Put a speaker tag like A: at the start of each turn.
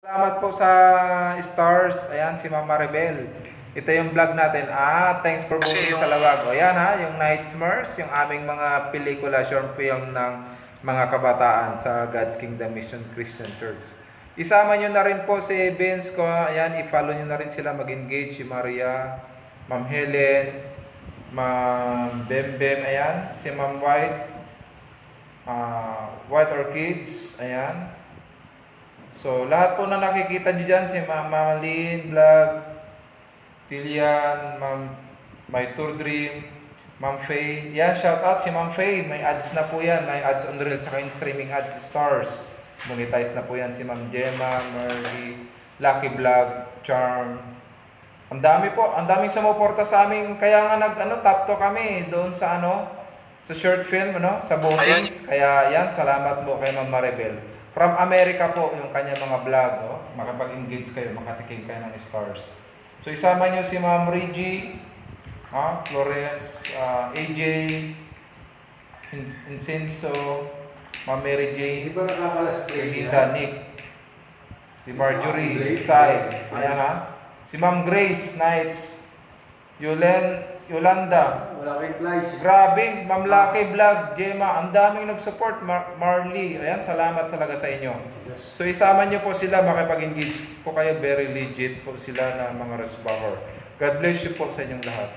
A: Salamat po sa stars. Ayan, si Ma'am Maribel. Ito yung vlog natin. Thanks for watching sa Lawag. O yan yung Nightmares, yung aming mga pelikula, short film ng mga kabataan sa God's Kingdom Mission Christian Church. Isama nyo na rin po si Vince ko. Ayan, i-follow nyo na rin sila, mag-engage si Maria, Ma'am Helen, Ma'am Bembem, ayan, si Ma'am White, White Orchids, ayan. So, lahat po na nakikita nyo dyan, si Ma'am Malin Vlog, Tilian, Ma'am My Tour Dream, Ma'am Faye. Yan, shout out si Ma'am Faye. May ads na po yan. May ads on reel, tsaka yung streaming ads, stars. Monetize na po yan si Ma'am Gemma, Merly, Lucky Vlog, Charm. Ang dami po, ang daming sumuporta sa amin. Kaya nga top to kami doon sa sa short film, sa votings. Kaya yan, salamat po kay Ma'am Maribel. From America po yung kanya mga vlog, makapag-engage kayo, makatikim kayo ng stars. So isama nyo si Ma'am Reggie, Florence, AJ, Incenso, Ma'am Mary Jane,
B: Di ba nakakalas-play
A: Lita, Nick, si Marjorie, Sai, si Ma'am Grace Knights, Yolanda,
B: Wala kayong flies.
A: grabe, Ma'am Lucky Vlog, Gemma, ang daming nag-support, Marley, ayan, salamat talaga sa inyo.
B: Yes.
A: So isama nyo po sila, makipag-engage po kayo, very legit po sila na mga resbacker. God bless you po sa inyong lahat.